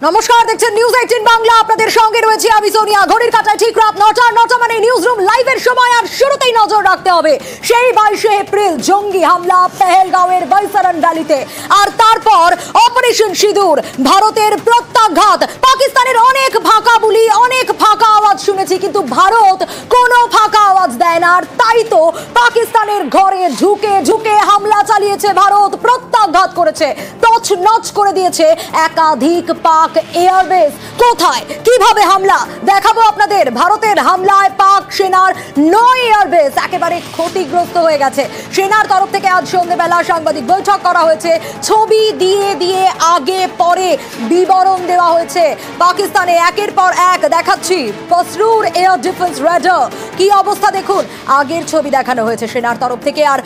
নমস্কার, দেখছেন নিউজ 18 বাংলা। আপনাদের সঙ্গে রয়েছে আমি সোনিয়া। ঘড়ির কাঁটায় ঠিক রাত 9টা মানে নিউজ রুম লাইভের সময়। আর শুরুতেই নজর রাখতে হবে সেই 22 এপ্রিল জঙ্গি হামলা পেহেলগাঁওয়ের বৈসারন ভ্যালিতে, আর তারপর অপারেশন সিঁদুর, ভারতের প্রত্যাঘাত। পাকিস্তানের অনেক ফাঁকা বুলি, অনেক ফাঁকা আওয়াজ শুনেছি, কিন্তু ভারত কোনো ফাঁকা আওয়াজ দেয় না। আর তাই তো পাকিস্তানের ঘরে ঝুঁকে ঝুঁকে হামলা চালিয়েছে ভারত, প্রত্যাঘাত করেছে, তছনছ করে দিয়েছে একাধিক পাক এয়ারবেস। কোথায় কিভাবে হামলা দেখাবো আপনাদের। ভারতের হামলায় পাক সেনার 9 এয়ারবেস একেবারে ক্ষতিগ্রস্ত হয়ে গেছে। সেনার তরফ থেকে আজ সন্ধ্যেবেলা সাংবাদিক বৈঠক করা হয়েছে, ছবি দিয়ে দিয়ে আগে পরে বিবরণ দেওয়া হয়েছে। পাকিস্তানে একের পর এক দেখাচ্ছি পসরুর এয়ার ডিফেন্স রেডার, কি অবস্থা দেখুন। আগের ছবি দেখানো হয়েছে সেনার তরফ থেকে, আর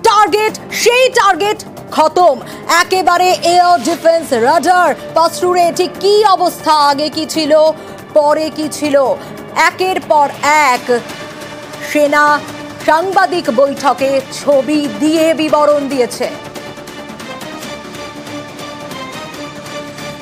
টার্গেট, সেই টার্গেট খতম একেবারে। এয়ার ডিফেন্স রাডার পসরুরে ঠিক কি অবস্থা, আগে কি ছিল পরে কি ছিল, একের পর এক সেনা সাংবাদিক বৈঠকে ছবি দিয়ে বিবরণ দিয়েছে।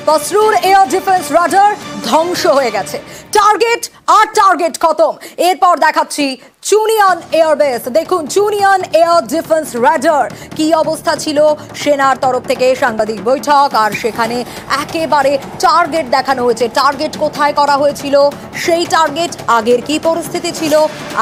পসরুর এয়ার ডিফেন্স রাডার ধ্বংস হয়ে গেছে, টার্গেট আর টার্গেট খতম। এরপর দেখাচ্ছি চুনিয়ান এয়ারবেস। দেখুন চুনিয়ান এয়ার ডিফেন্স রাডার কি অবস্থা ছিল। সেনার তরফ থেকে সাংবাদিক বৈঠক, আর সেখানে একেবারে টার্গেট দেখানো হয়েছে। টার্গেট কোথায় করা হয়েছিল, সেই টার্গেট, আগের কি পরিস্থিতি ছিল,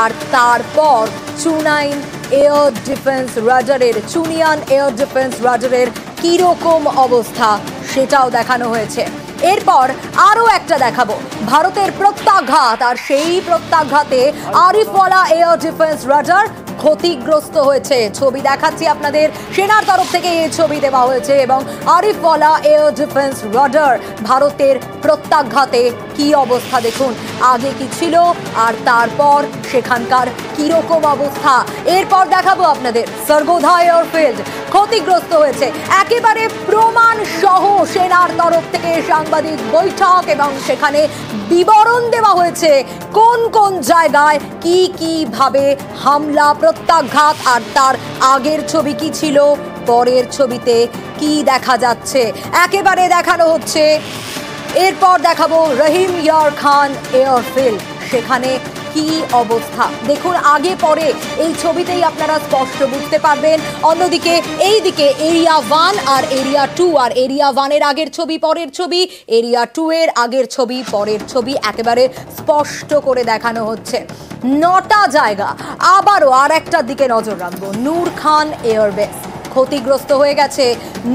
আর তারপর চুনিয়ান এয়ার ডিফেন্স রাডারের, চুনিয়ান এয়ার ডিফেন্স রাডারের কিরকম অবস্থা সেটাও দেখানো হয়েছে। এরপর আরও একটা দেখাবো ভারতের প্রত্যাঘাত, আর সেই প্রত্যাঘাতে আরিফওয়ালা এয়ার ডিফেন্স রাডার ক্ষতিগ্রস্ত হয়েছে। ছবি দেখাচ্ছি আপনাদের, সেনার তরফ থেকে এই ছবি দেওয়া হয়েছে, এবং আরিফওয়ালা এয়ার ডিফেন্স রাডার ভারতের প্রত্যাঘাতে কি অবস্থা দেখুন, আগে কি ছিল আর তারপর সেখানকার কিরকম অবস্থা। এরপর দেখাবো আপনাদের সরগোধা এয়ারফিল্ড ক্ষতিগ্রস্ত হয়েছে, একেবারে প্রমাণ সহ সেনার তরফ থেকে সাংবাদিক বৈঠক, এবং সেখানে বিবরণ দেওয়া হয়েছে কোন কোন জায়গায় কি কিভাবে হামলা, প্রত্যাঘাত, আর তার আগের ছবি কি ছিল, পরের ছবিতে কি দেখা যাচ্ছে একেবারে দেখানো হচ্ছে। এরপর দেখাবো রহিম ইয়ার খান এয়ারফিল্ড, সেখানে কি অবস্থা দেখুন, আগে পরে এই ছবিতেই আপনারা স্পষ্ট বুঝতে পারবেন। অন্যদিকে এই দিকে এরিয়া 1 আর এরিয়া 2, আর এরিয়া 1 এর আগের ছবি পরের ছবি, এরিয়া 2 এর আগের ছবি পরের ছবি একেবারে স্পষ্ট করে দেখানো হচ্ছে। 9টা জায়গা। আবারও আর একটার দিকে নজর রাখবো, নূর খান এয়ারবেস ক্ষতিগ্রস্ত হয়ে গেছে।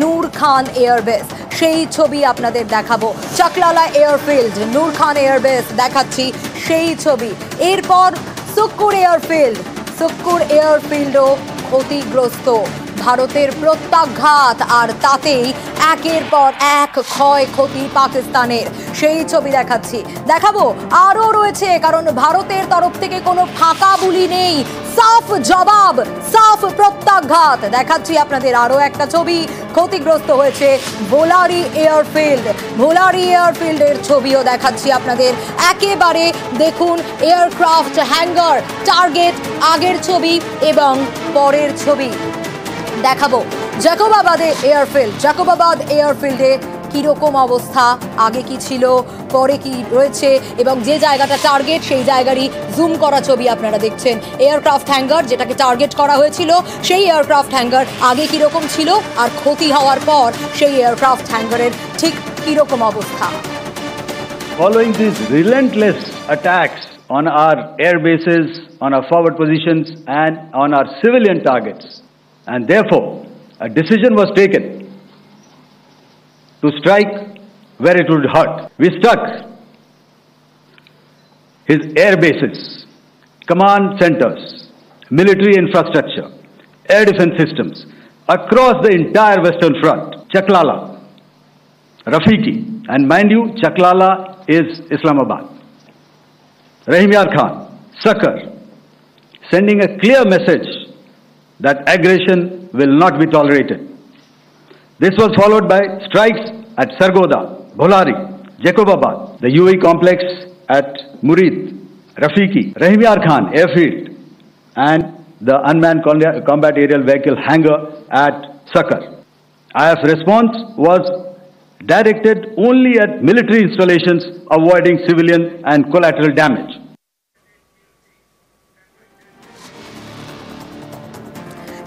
নূর খান এয়ারবেস সেই ছবি আপনাদের দেখাবো। চাকলালা এয়ারফিল্ড, নূর খান এয়ারবেস দেখাচ্ছি সেই ছবি। এরপর সুক্কুর এয়ারফিল্ড, সুক্কুর এয়ারফিল্ডও ক্ষতিগ্রস্ত, ভারতের প্রত্যাঘাত, আর তাতেই একের পর এক ক্ষয়ক্ষতি পাকিস্তানের, সেই ছবি দেখাবো। আরও রয়েছে, কারণ ভারতের তরফ থেকে কোনো ফাঁকা বুলি নেই, সাফ জবাব, সাফ প্রত্যাঘাত দেখাচ্ছি আপনাদের। আরও একটা ছবি ক্ষতিগ্রস্ত হয়েছে ভোলারি এয়ারফিল্ড, ভোলারি এয়ারফিল্ডের ছবিও দেখাচ্ছি আপনাদের। একেবারে দেখুন এয়ারক্রাফট হ্যাঙ্গার, টার্গেট, আগের ছবি এবং পরের ছবি দেখাবো। জাকোবাবাদে এয়ারফিল্ড, জাকোবাবাদ এয়ারফিল্ডে কিরকম অবস্থা, আগে কি ছিল, পরে কি রয়েছে, এবং যে জায়গাটা টার্গেট সেই জায়গারই জুম করা ছবি আপনারা দেখছেন। এয়ারক্রাফট হ্যাঙ্গার যেটাকে টার্গেট করা হয়েছিল, সেই এয়ারক্রাফট হ্যাঙ্গার আগে কিরকম ছিল আর ক্ষতি হওয়ার পর সেই এয়ারক্রাফট হ্যাঙ্গারের ঠিক কিরকম অবস্থা। Following these relentless attacks on our air bases, on our forward positions and on our civilian targets, and therefore a decision was taken to strike where it would hurt. We struck his air bases, command centers, military infrastructure, air defense systems across the entire Western Front. Chaklala, Rafiki, and mind you, Chaklala is Islamabad. Rahim Yar Khan, Sakar, sending a clear message that aggression will not be tolerated. This was followed by strikes at Sargoda, Bholari, Jacobabad, the UAE complex at Murid, Rafiki, Rahim Yar Khan airfield, and the unmanned combat aerial vehicle hangar at Sakar. IF response was directed only at military installations, avoiding civilian and collateral damage.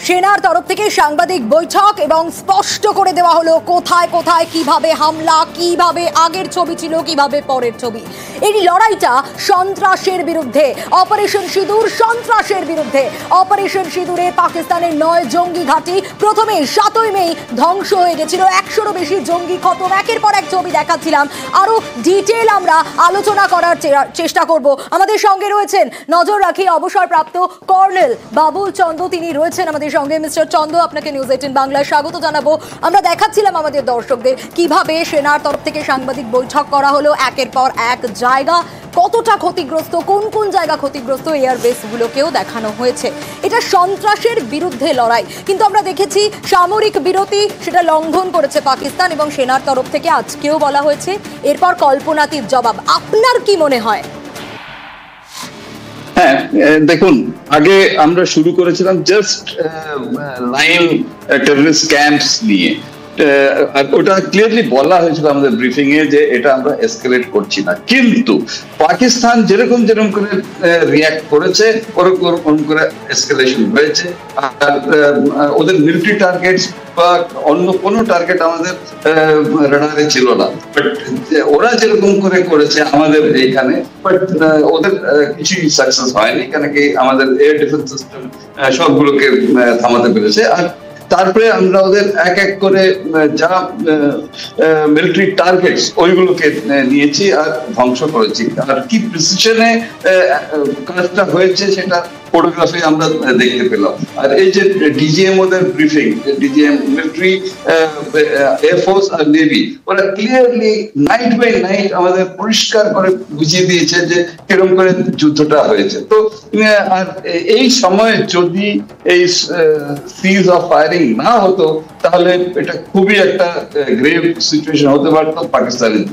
সেনার তরফ থেকে সাংবাদিক বৈঠক এবং স্পষ্ট করে দেওয়া হলো কোথায় কোথায় কিভাবে হামলা, কিভাবে আগের ছবি ছিল, কিভাবে পরের ছবি। এই লড়াইটা সন্ত্রাসের বিরুদ্ধে, অপারেশন সিঁদুর সন্ত্রাসের বিরুদ্ধে। অপারেশন সিঁদুরে পাকিস্তানের 9 জঙ্গি ঘাঁটি প্রথমে 7ই মে ধ্বংস হয়ে গেছিল, 100-রও বেশি জঙ্গি খতম। একের পর এক ছবি দেখাচ্ছিলাম, আরো ডিটেল আমরা আলোচনা করার চেষ্টা করব। আমাদের সঙ্গে রয়েছেন, নজর রাখি, অবসরপ্রাপ্ত কর্নেল বাবুল চন্দ, তিনি রয়েছেন আমাদের সঙ্গে। মিস্টার চন্দ, আপনাকে নিউজ 18 বাংলায় স্বাগত জানাবো। আমরা দেখাচ্ছিলাম আমাদের দর্শকদের কিভাবে সেনার তরফ থেকে সাংবাদিক বৈঠক করা হলো, একের পর এক জায়গা কতটা ক্ষতিগ্রস্ত, কোন কোন জায়গা ক্ষতিগ্রস্ত, এয়ারবেসগুলোকেও দেখানো হয়েছে। এটা সন্ত্রাসের বিরুদ্ধে লড়াই, কিন্তু আমরা দেখেছি সামরিক বিরতি সেটা লঙ্ঘন করেছে পাকিস্তান এবং সেনার তরফ থেকে আজকেও বলা হয়েছে এরপর কল্পনাতীত জবাব। আপনার কি মনে হয়? হ্যাঁ, দেখুন, আগে আমরা শুরু করেছিলাম জাস্ট লাইন টেররিস্ট ক্যাম্পস নিয়ে, আর ওটা ক্লিয়ারলি বলা হয়েছিল আমাদের ব্রিফিং এ যে এটা আমরা এসকেলেট করছি না, কিন্তু পাকিস্তান যেরকম করে রিয়াক্ট করেছে ওরকম করে এসকেলেশন হয়েছে। আর ওদের মিলিটারি টার্গেটস বা অন্য কোনো টার্গেট আমাদের রাডারে ছিল না, বাট ওরা যেরকম করে করেছে আমাদের এইখানে, বাট ওদের কিছুই সাকসেস হয়নি, কেন কি আমাদের এয়ার ডিফেন্স সিস্টেম সবগুলোকে থামাতে পেরেছে। আর তারপরে আমরা ওদের এক এক করে যা মিলিটারি টার্গেটস ওইগুলোকে নিয়েছি আর ধ্বংস করেছি। আর কি প্রিসিশনে কাজটা হয়েছে সেটা ফটোগ্রাফি আমরা দেখতে পেলাম। আর এই যে ডিজিএম ওদের ব্রিফিং, ডিজিএম মিলিটারি, এয়ারফোর্স আর নেভি, ওরা ক্লিয়ারলি নাইট বাই নাইট আমাদের পরিষ্কার করে বুঝিয়ে দিয়েছে যে কিরকম করে যুদ্ধটা হয়েছে। তো আর এই সময়ে যদি এই সিজ অফ ফায়ারিং না হতো তাহলে এটা খুবই একটা গ্রেভ সিচুয়েশন হতে পারতো পাকিস্তানের।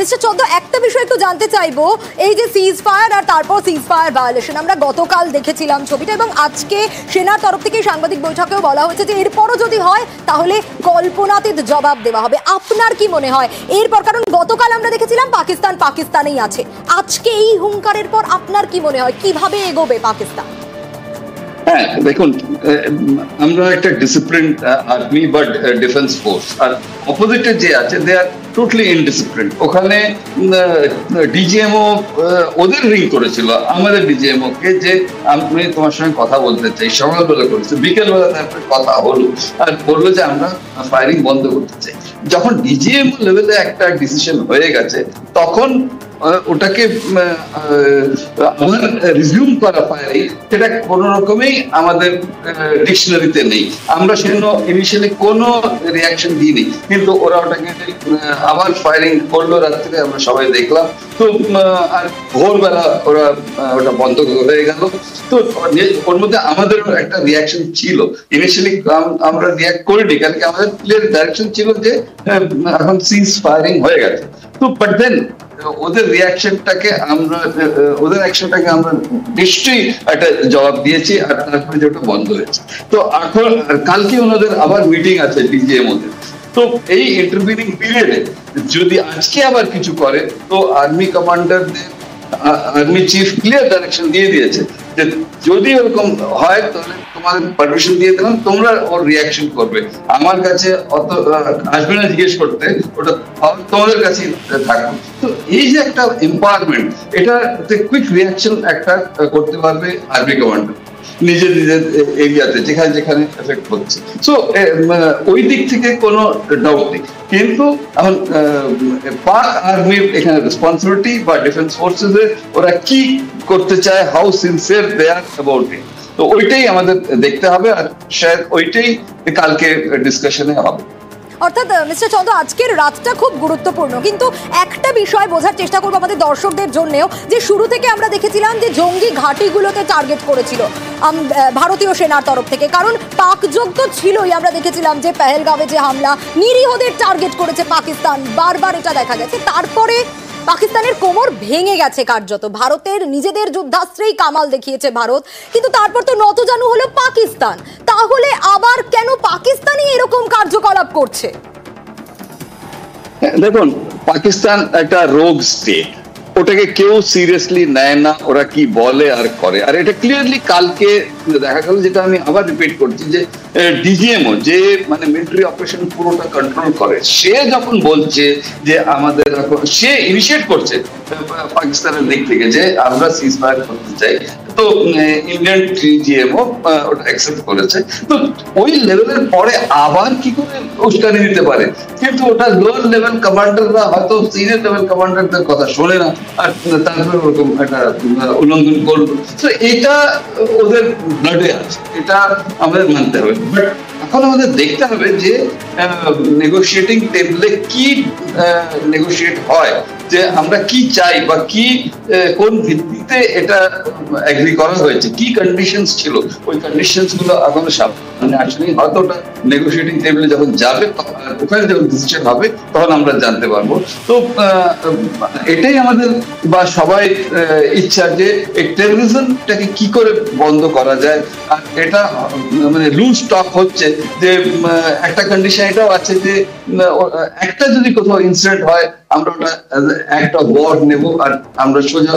মিস্টার চন্দ, একটা বিষয় একটু জানতে চাইবো, এই যে সিজ ফায়ার আর তারপর সিজ ফায়ার ভায়োলেশন, আমরা গতকাল দেখেছিলাম ছবিটা এবং আজকে সেনার তরফ থেকে সাংবাদিক বৈঠকেও বলা হয়েছে যে এরপরও যদি হয় তাহলে কল্পনাতীত জবাব দেওয়া হবে। আপনার কি মনে হয় এরপর? কারণ গতকাল আমরা দেখেছিলাম পাকিস্তান পাকিস্তানেই আছে, আজকে এই হুঙ্কারের পর আপনার কি মনে হয় কিভাবে এগোবে পাকিস্তান? হ্যাঁ, দেখুন, আমরা একটা ডিসিপ্লিন আর্মি বা ডিফেন্স ফোর্স, আর অপোজিটে যে আছে দে আর টোটালি ইনডিসিপ্লিন। ওখানে ডিজিএমও ওদের রিং করেছিল আমাদের ডিজিএমও কে যে আমি তোমার সঙ্গে কথা বলতে চাই, সকালবেলা করেছে, বিকেলবেলা তারপরে কথা হলো আর বললো যে আমরা ফায়ারিং বন্ধ করতে চাই। যখন ডিজিএম লেভেলে একটা ডিসিশন হয়ে গেছে তখন ওটাকে রিজিউম করা ফায়ারিং সেটা কোনো রকমেই আমাদের ডিকশনারিতে নেই। আমরা সেজন্য ইনিশিয়ালি কোনো রিয়াকশন দিইনি, কিন্তু ওরা ওটাকে আবার ফায়ারিং করলো রাত্রে, আমরা সবাই দেখলাম। তো আর ভোরবেলা ওরা ওটা বন্ধ হয়ে গেল। তো ওর মধ্যে আমাদের একটা রিয়াকশন ছিল, ইনিশিয়ালি আমরা রিয়াক্ট করিনি, কারণ কি আমাদের ক্লিয়ার ডাইরেকশন ছিল যে এখন সিজ ফায়ারিং হয়ে গেছে। তো বাট দেন ওদের রিয়াকশনটাকে আমরা ওদের অ্যাকশনটাকে আমরা নিশ্চয়ই একটা জবাব দিয়েছি, আর তারপরে যেটা বন্ধ হয়েছে। তো এখন কালকে ওনাদের আবার মিটিং আছে ডিজিএম ওদের, তো এই ইন্টারভিউনিং পিরিয়ডে যদি আজকে আবার কিছু করে, তো আর্মি কমান্ডারদের আর্মি চিফ ক্লিয়ার ডাইরেকশন দিয়ে দিয়েছে যে যদি এরকম হয় তাহলে তোমাদের পারমিশন দিয়ে দিলাম, তোমরা ওর রিয়াকশন করবে, আমার কাছে অত আসবে না জিজ্ঞেস করতে, ওটা তোমাদের কাছেই থাকবে। তো এই যে একটা এম্পাওয়ারমেন্ট, এটা কুইক রিয়াকশন একটা করতে পারবে আর্মি কমান্ডার নিজের নিজের এরিয়াতে যেখানে যেখানে এফেক্ট হচ্ছে। সো ওই দিক থেকে কোনো ডাউট নেই। কিন্তু এখন পাক আর্মির এখানে রেসপন্সিবিলিটি বা ডিফেন্স ফোর্সেস ওরা কি করতে চায়, how sincere they are about it, তো ওইটাই আমাদের দেখতে হবে, আর শায়দ ওইটাই কালকে ডিসকাশনে হবে। অর্থাৎ মিস্টার চন্দ্র, আজকের রাতটা খুব গুরুত্বপূর্ণ, কিন্তু একটা বিষয় বোঝার চেষ্টা করবো আমাদের দর্শকদের জন্যেও, যে শুরু থেকে আমরা দেখেছিলাম যে জঙ্গি ঘাঁটিগুলোতে টার্গেট করেছিল ভারতীয় সেনার তরফ থেকে, কারণ পাক যোগ তো ছিলই। আমরা দেখেছিলাম যে পেহেলগাঁওয়ে যে হামলা, নিরীহদের টার্গেট করেছে পাকিস্তান, বারবার এটা দেখা গেছে। তারপরে পাকিস্তানের কোমর ভেঙে গেছে কার্যত, ভারতের নিজেদের যুদ্ধাস্ত্রেই কামাল দেখিয়েছে ভারত, কিন্তু তারপর তো নতজানু হলো পাকিস্তান। তাহলে আবার কেন পাকিস্তানই এরকম কার্যকলাপ করছে? দেখুন, পাকিস্তান একটা রোগ স্টেট, ওটাকে কেউ সিরিয়াসলি নেয় না, ওরা কি বলে আর করে। আর এটা ক্লিয়ারলি কালকে দেখা গেল, যেটা আমি আবার রিপিট করছি, যে ডিজিএমও যে মানে মিলিটারি অপারেশন পুরোটা কন্ট্রোল করে, সে যখন বলছে যে আমাদের, সে ইনিশিয়েট করছে পাকিস্তানের দিক থেকে যে আমরা সিজ ফায়ার করতে চাই, তো ইন্ডিয়ান ডিজিএমও ওটা অ্যাকসেপ্ট করেছে। তো ওই লেভেলের পরে আবার কি করে উস্কানি দিতে পারে? কিন্তু ওটা লোয়ার লেভেল কমান্ডাররা হয়তো সিনিয়র লেভেল কমান্ডারদের কথা শোনে না, আর তারপরে ওরকম একটা উল্লঙ্ঘন করলো। তো এটা ওদের ব্লাডে আছে, এটা আমাদের মানতে হবে। বাট এখন আমাদের দেখতে হবে যে নেগোশিয়েটিং টেবিলে কি নেগোশিয়েট হয়, যে আমরা কি চাই বা কি কোন ভিত্তিতে এটা এগ্রি করা হয়েছে, কি কন্ডিশনস ছিল, ওই কন্ডিশনস গুলো এখন সামনে আসলে হয়তো ওটা নেগোশিয়েটিং টেবিলে যখন যাবে, ওখানে যখন ডিসিশন হবে, তখন আমরা জানতে পারবো। তো এটাই আমাদের বা সবাই ইচ্ছা যে এই টেররিজমটাকে কি করে বন্ধ করা যায়। আর এটা মানে লুজ স্টক হচ্ছে, যে একটা কন্ডিশন এটাও আছে যে একটা যদি কোথাও ইনসিডেন্ট হয়, আমরা ওটা একটা ওয়ার নেব আর আমরা সোজা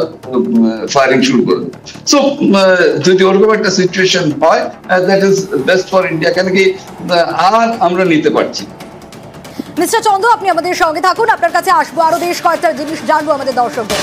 ফায়ারিং শুরু করব। সো যদি ওরকম একটা সিচুয়েশন হয়, that is best for India, কেন কি আর আমরা নিতে পারছি। মিস্টার চন্দ্র, আপনি আমাদের সঙ্গে থাকুন, আপনার কাছে আসবো, আরো বেশ কয়েকটা জিনিস জানবো আমাদের দর্শকদের।